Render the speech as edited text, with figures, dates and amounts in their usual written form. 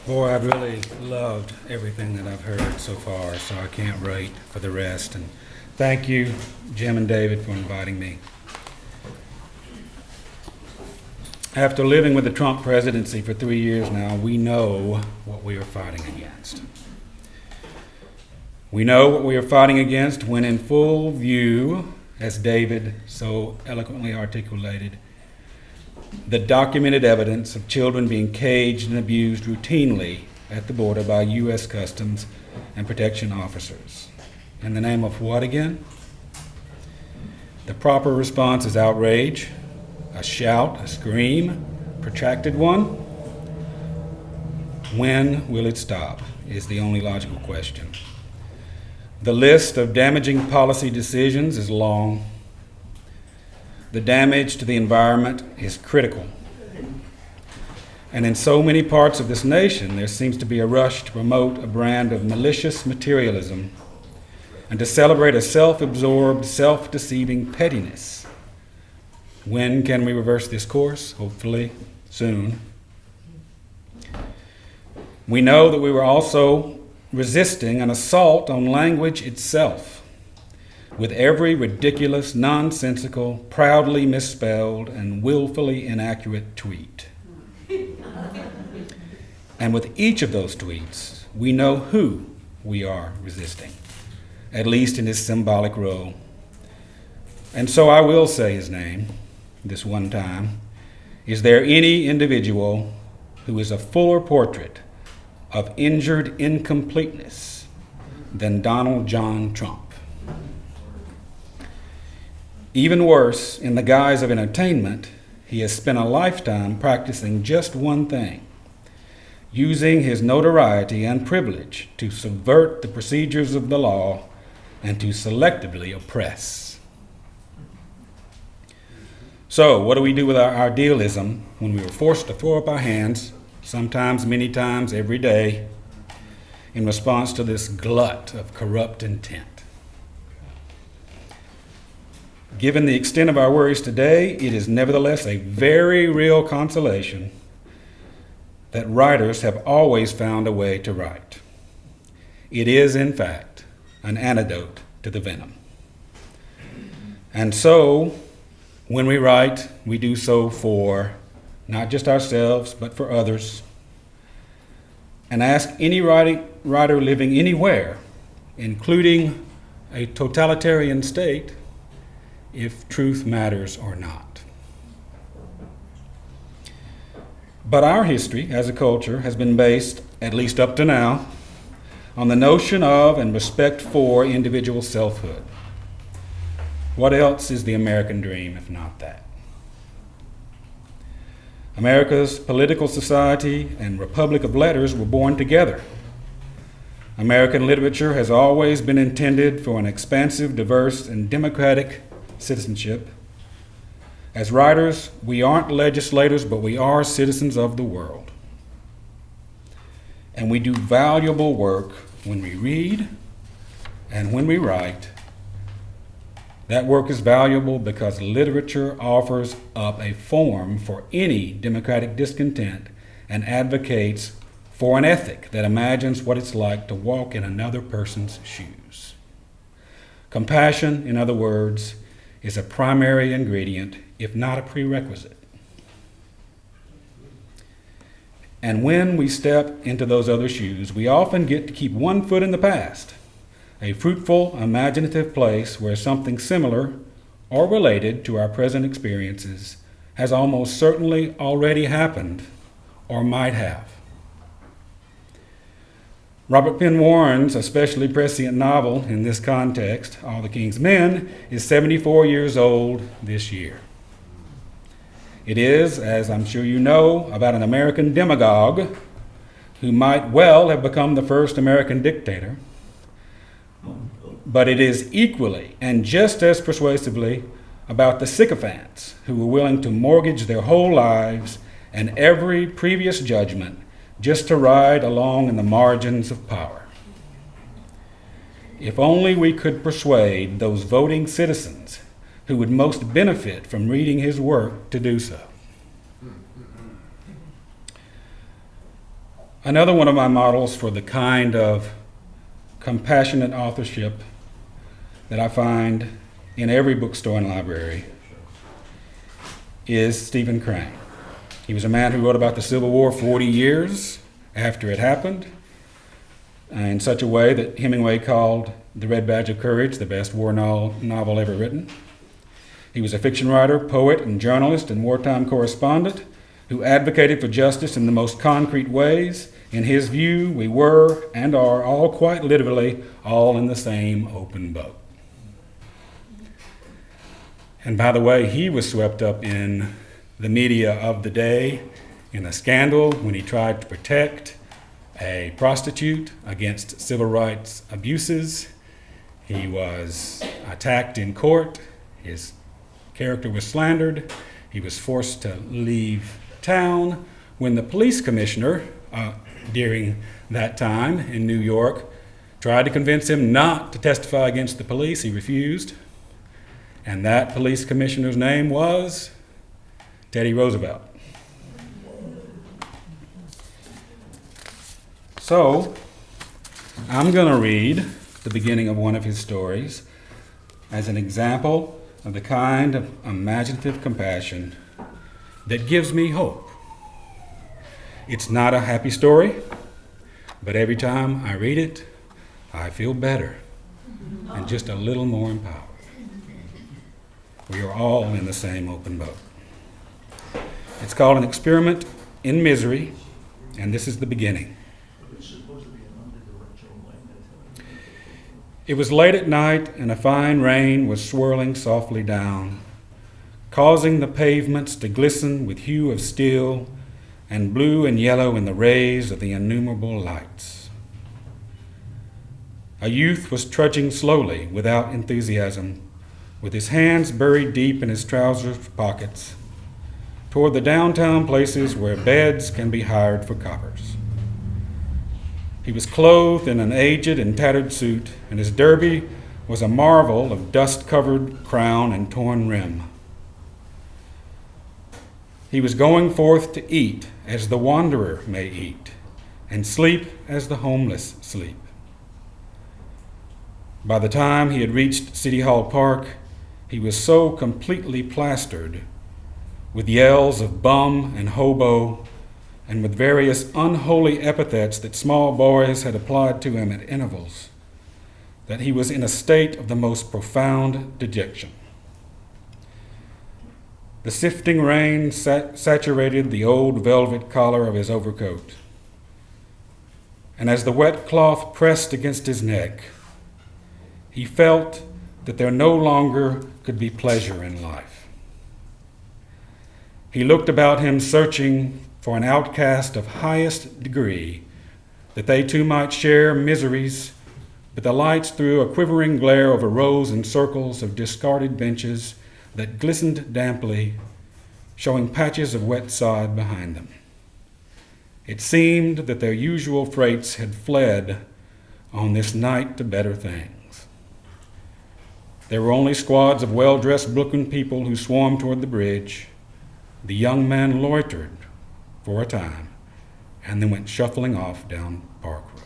Boy, I've really loved everything that I've heard so far, so I can't wait for the rest. And thank you, Jim and David, for inviting me. After living with the Trump presidency for 3 years now, we know what we are fighting against. We know what we are fighting against when in full view, as David so eloquently articulated, the documented evidence of children being caged and abused routinely at the border by U.S. Customs and Protection officers. In the name of what again? The proper response is outrage, a shout, a scream, protracted one. When will it stop is the only logical question. The list of damaging policy decisions is long. The damage to the environment is critical. And in so many parts of this nation, there seems to be a rush to promote a brand of malicious materialism and to celebrate a self-absorbed, self-deceiving pettiness. When can we reverse this course? Hopefully soon. We know that we were also resisting an assault on language itself, with every ridiculous, nonsensical, proudly misspelled, and willfully inaccurate tweet. And with each of those tweets, we know who we are resisting, at least in his symbolic role. And so I will say his name this one time. Is there any individual who is a fuller portrait of injured incompleteness than Donald John Trump? Even worse, in the guise of entertainment, he has spent a lifetime practicing just one thing, using his notoriety and privilege to subvert the procedures of the law and to selectively oppress. So, what do we do with our idealism when we were forced to throw up our hands, sometimes, many times, every day, in response to this glut of corrupt intent? Given the extent of our worries today, it is nevertheless a very real consolation that writers have always found a way to write. It is, in fact, an antidote to the venom. And so, when we write, we do so for not just ourselves, but for others. And ask any writer living anywhere, including a totalitarian state, if truth matters or not. But our history as a culture has been based, at least up to now, on the notion of and respect for individual selfhood. What else is the American dream if not that? America's political society and republic of letters were born together. American literature has always been intended for an expansive, diverse, and democratic citizenship. As writers, we aren't legislators, but we are citizens of the world. And we do valuable work when we read and when we write. That work is valuable because literature offers up a forum for any democratic discontent and advocates for an ethic that imagines what it's like to walk in another person's shoes. Compassion, in other words, is a primary ingredient, if not a prerequisite. And when we step into those other shoes, we often get to keep one foot in the past, a fruitful, imaginative place where something similar or related to our present experiences has almost certainly already happened or might have. Robert Penn Warren's especially prescient novel in this context, All the King's Men, is 74 years old this year. It is, as I'm sure you know, about an American demagogue who might well have become the first American dictator, but it is equally and just as persuasively about the sycophants who were willing to mortgage their whole lives and every previous judgment just to ride along in the margins of power. If only we could persuade those voting citizens who would most benefit from reading his work to do so. Another one of my models for the kind of compassionate authorship that I find in every bookstore and library is Stephen Crane. He was a man who wrote about the Civil War 40 years after it happened, in such a way that Hemingway called The Red Badge of Courage the best war novel ever written. He was a fiction writer, poet, and journalist and wartime correspondent who advocated for justice in the most concrete ways. In his view, we were and are all quite literally all in the same open boat. And by the way, he was swept up in the media of the day in a scandal when he tried to protect a prostitute against civil rights abuses. He was attacked in court. His character was slandered. He was forced to leave town when the police commissioner during that time in New York tried to convince him not to testify against the police. He refused. And that police commissioner's name was Teddy Roosevelt. So, I'm going to read the beginning of one of his stories as an example of the kind of imaginative compassion that gives me hope. It's not a happy story, but every time I read it, I feel better and just a little more empowered. We are all in the same open boat. It's called An Experiment in Misery, and this is the beginning. It was late at night, and a fine rain was swirling softly down, causing the pavements to glisten with hue of steel and blue and yellow in the rays of the innumerable lights. A youth was trudging slowly, without enthusiasm, with his hands buried deep in his trousers pockets, toward the downtown places where beds can be hired for coppers. He was clothed in an aged and tattered suit, and his derby was a marvel of dust-covered crown and torn rim. He was going forth to eat as the wanderer may eat, and sleep as the homeless sleep. By the time he had reached City Hall Park, he was so completely plastered with yells of bum and hobo and with various unholy epithets that small boys had applied to him at intervals, that he was in a state of the most profound dejection. The sifting rain saturated the old velvet collar of his overcoat, and as the wet cloth pressed against his neck, he felt that there no longer could be pleasure in life. He looked about him, searching for an outcast of highest degree, that they too might share miseries, but the lights threw a quivering glare over rows and circles of discarded benches that glistened damply, showing patches of wet sod behind them. It seemed that their usual freights had fled on this night to better things. There were only squads of well-dressed Brooklyn people who swarmed toward the bridge. The young man loitered for a time and then went shuffling off down Park Road.